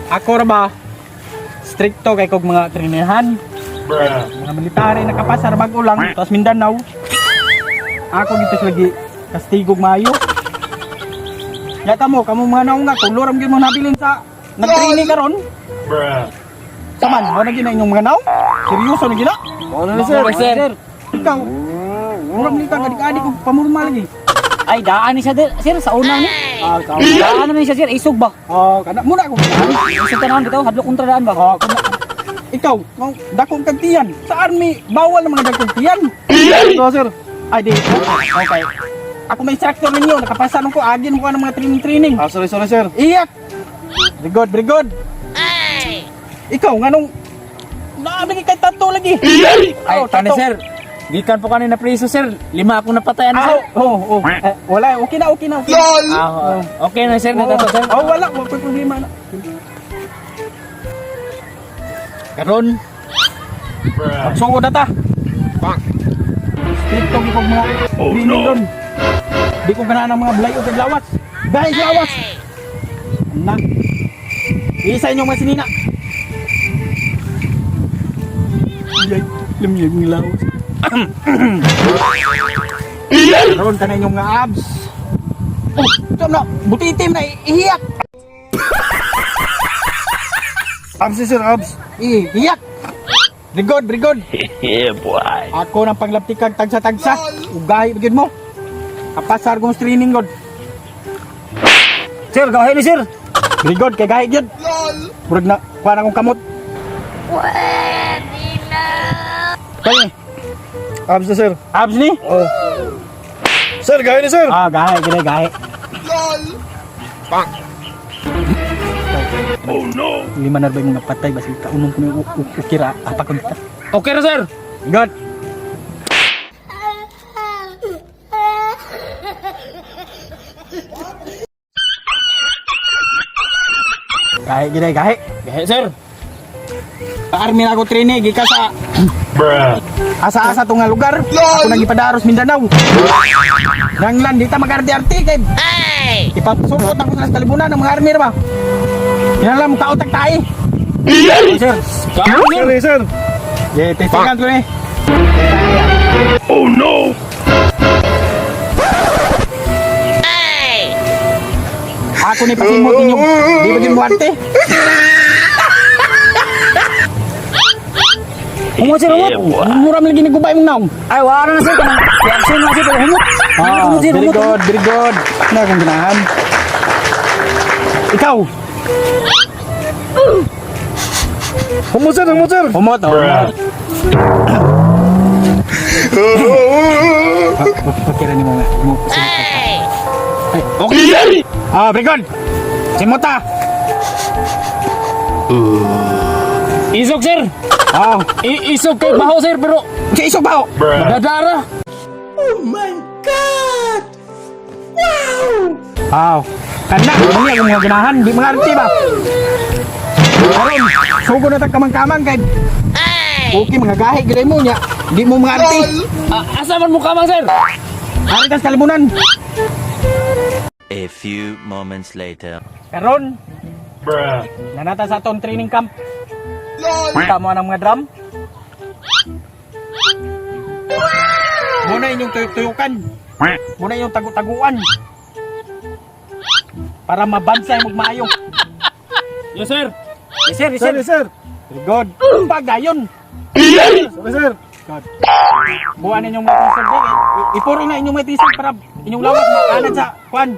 Ako ra ba? Stricto kay kog mga trinahan. Mga military nakapasar bago lang, tapos Mindanao. Ako gito lagi kastigog maayo. Yata mo, kamo mga naong nga, kung luram gyud mo nabilin sa nag-training karon. Saman, mo na gina inyong mga naong? Seryoso na gina? Ano na sir? Ikaw, luram ni ka adik-adik kung pamurma lagi. Ay, daan ni siya sir, sa una ni. Daan naman siya sir, isog ba? Kana muna ko. Isog ka naman dito, hadlok kontra daan ba? Ikaw, dakong kagtiyan. Sa army, bawal na mga dakong tiyan. Oo, sir. Ay, di. Okay. Ako may instructor ninyo. Nakapasanon ko. Agin mo ka ng mga training. Sorry, sir. Iyak. Very good. Ikaw, nganong naabigay kay tato lagi. Ay, kani sir. Gikan po kanina preso sir. 5 akong napatayan na sir. Wala. Okay na. Okay na sir, natato sir. Wala. Wala problema na. Karon. Magsugod na ta. Stricto ko mga training doon. Di ko ganahan ng mga blayo at lawas. Dahil lawas. Anak. Isa inyong masinina. Limyag ng lawas. Karoon ka na inyong mga abs. Siyam na. Butitim na. Ihiyak. Abs, sir, abs. Ihiyak. Very good. Yeah, boy. Ako ng panglaptikag tagsa-tagsa. Ugahi bigyan mo. Kapasar kong training god. Sir, gawain ni sir. Very good kay gahi gyud. Murag na kuha na akong kamot. Pwede na. Kani, Abs na, sir. abs ni? Sir, gaya ni, sir. Gahi gid gahi. Oh no. Lima na ba yung mga patay basi kaunong ko yung ukira apa ko dito. Okay na sir. Good. Gahi gid gahi. Gahe sir. Army na ako training gikas sa asa-asa tong nga lugar. Ako nagipadaros Mindanao. Nanglan dita mag-arti-arti kay. Ipapasukot ako sa kalibunan ng mga army ra ba. Yan lang kautak tayo. Sir. Sir, sir. Testingan ko ni. Oh no. Ako ni pasimot ninyo. Di ba gimuarte? Humot sir, humot. Yeah, boy. Muram lagi ni gubay mong naong. Ay, wala na sir. Reaction na sir, pero humot. Humot sir, Very humot. good. Na akong ganahan. Ikaw. Humot, sir, humot, sir. Humot. Pakira ni mo nga. Okay. Very good. Simota. Isog sir. Isog kay baho sir, pero Sa isog ba? dadara. Kana, muni akong mga ganahan. Di mga arti ba? Karon, sugo na kamang-kamang kay. Okay, mga gahi, gilay mo niya. Di mo mga arti. Asa man mo kamang sir? Ari kas kalibunan. A few moments later. Karon, nanata sa atong training camp. Kita mo ang mga drum. Muna inyong tuyok-tuyukan. Muna inyong tagu-taguan. Para mabansay magmaayo. Yes sir. Yes sir, yes Sir, sir. sir. Very good. Pagayon. Sorry, sir. Buwan ninyong mga t-shirt. Ipurong na inyong mga t-shirt para inyong lawas maanan sa kwan.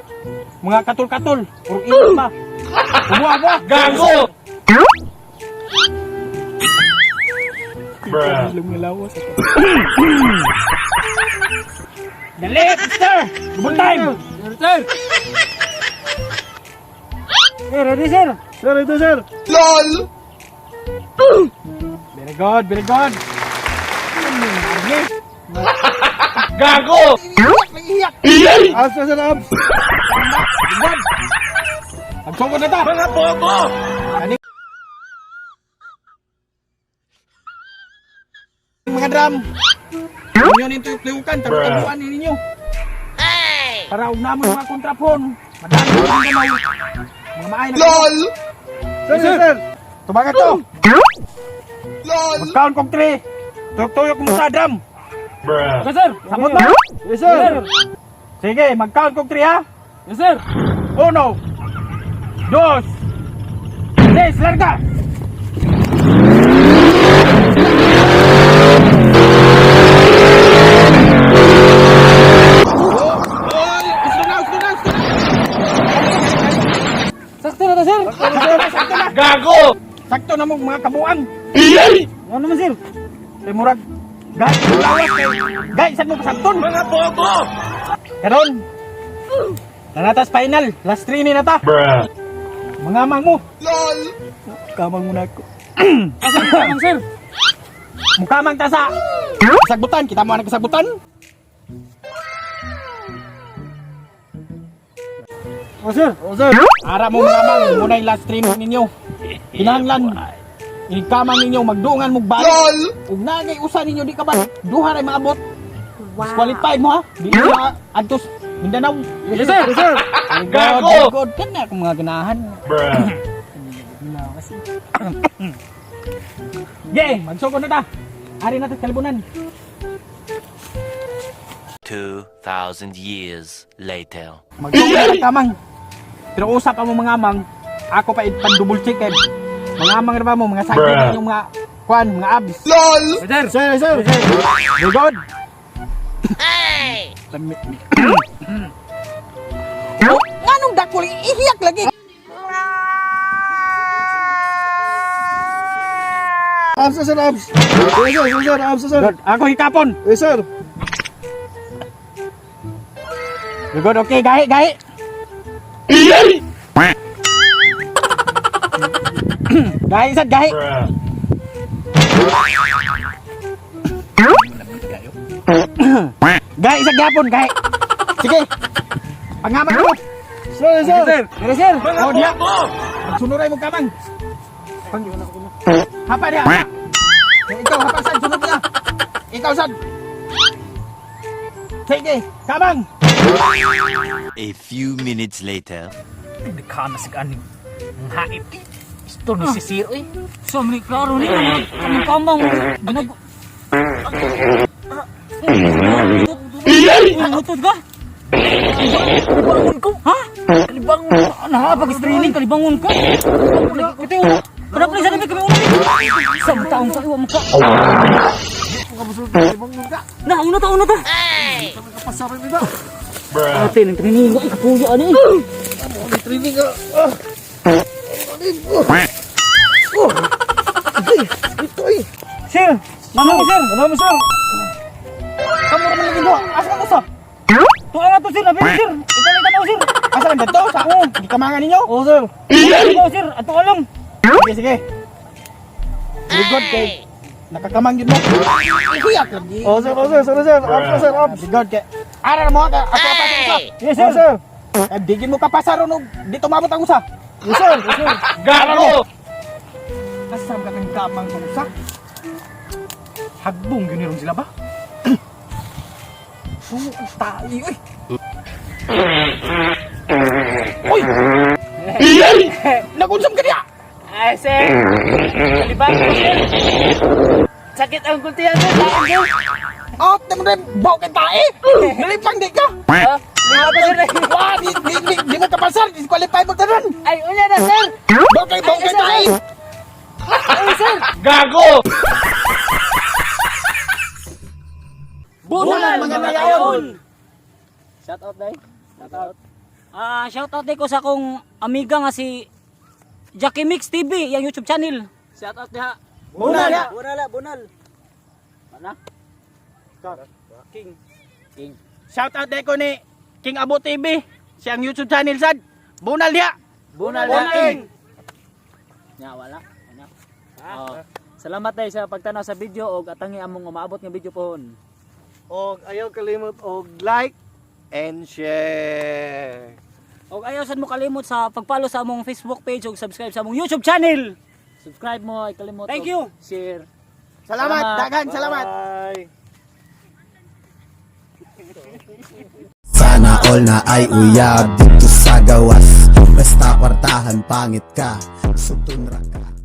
Mga katul-katul. Puro init pa. Buwa. Gago. Lumalawas ako. Dali, sister! Good time! Sir. Sir, ready sir. Sir, ito, sir. Very good. Gago. Iyak! Abs na, sir, abs. Magsugod na ta! Mga bobo. Mga drum! Inyo nito tuyukan, taguan ninyo. Para huwag naman mga kontrapon. Madami ko ang ganaw. Mga maay na LOL! Sir. Tumagat to! LOL! Magkaon kong 3. Tuyok-tuyok mo sa drum. Okay, sir. Sabot mo? Yes, sir. Sige, magkaon kong 3 ha. Yes, sir. 1, 2, 3, larga! Sakto na to, sir. Sakto na! Gago! Sakto na mo mga kabuang! Ano naman, sir? Kay murag gay lawas kay gay sad mo pasagton mga bobo. Karon. Nanatas final, last 3 ni nata. Mga amang mo. LOL. Kamang mo nako. Asa ka naman, sir? Mukamang tasa. Sagbutan, kita mo ang kasabutan. Oh, sir. Oh, sir. Ara mo mga amang, muna yung last 3 ninyo. Kinahanglan ikamang ninyo magduungan mo balik. Ug nagay usa ninyo di ka ba duha ray maabot. Disqualified mo ha. Di na adtos Mindanao. Yes, sir. Yes, sir. Gago. God, kana akong mga ganahan. Ginawa kasi. Yay, magsugod na ta. Ari na ta kalibunan. 2,000 years later. Magsugod na ta kamang. Pero usap mo mga amang, ako pa ipan double check kay mga amang ra mo mga sakit na yung mga kwan, mga abs. LOL. Sir, sir. Very good. Hey! Oh, nganong dakol ihiyak lagi. Abs, sir, abs. Yes, sir, abs, sir. Good. Ako hikapon. Yes, sir. Very good. Okay, gahi. Gahi sad gahi. Gahi sa gapon, gahi. Sige. Pangaman mo. Sir, sir. Dire sir. Oh, dia. Sunuray mo kamang. Hapa dia. Ikaw hapa sad sunod na. Ikaw sad. Sige, kamang. A few minutes later. Nagkana sa kaning ang haip. Ito ni si Sir, eh. So, may klaro ni kamang kamang. Binag... Utod ka? Kalibangon ko? Ha? Kalibangon ko? Ano ha? Pag-streaming, kalibangon ka? Ito yung... Kenapa ni sana kami ulit? Isang taong sa iwa mo ka. Nah, una to. Kapasaran nila. Ate, nang training ko. Ikapuya, ano eh. Training ka. Ito eh. Sir, Mama mo, sir. Mama mo, sir. kamu naman lagi doon. Asa ka sa? Tuwa nga to, sir. Labi, sir. Ikaw lang tanaw, sir. Asa ka dito? Sa di kamangan ninyo? Oh, sir. Ikaw, sir. Ato ka lang. Sige. Ligod kay nakakamang yun mo. Ihiyak lagi. Oh, sir. Sorry, sir. Abs, sir. Abs. Ligod kay ara mo ka ako pa sa. Yes, sir, sir. Eh digin mo ka pasaro no dito mabot ang usa. Yes, sir. Yes, sir. Garo. Asam ka kang kamang kung usa. Hagbong giniron sila ba? Tayo oy. Oy. Nagunsam ka diya. Ay, sir. Kaliban ko, sir. Sakit ang kultihan, sir. Saan, sir? Oh, tamo rin baw kay tae. Nalipang di ka. Ha? Lima pa, sir. Wah, di mo kapasar, disqualify mo tanan. Ay, unya na, sir. Baw kay tae. Ay, sir. Gago. Bulan, mga nayaon. Shout out, day. Shout out. Shout out day ko sa akong amiga nga si Jackie Mix TV, yung YouTube channel. Shout out diha. Bunal ya. Bunal. Mana? King. Shout out day ko ni King Abo TV. Siyang YouTube channel sad. Bunal dia. Bunal King. Nya wala. Salamat day sa pagtanaw sa video og atangi among umaabot nga video pohon. Og ayaw kalimot og like and share. Og ayaw sad mo kalimot sa pag-follow sa among Facebook page ug subscribe sa among YouTube channel. Subscribe mo ay kalimot. Thank og you. Share. Salamat, Salamat. dagan, salamat. Bye. Sana all na ay uyab dito sa gawas. Basta kwartahan pangit ka, sutun ra ka.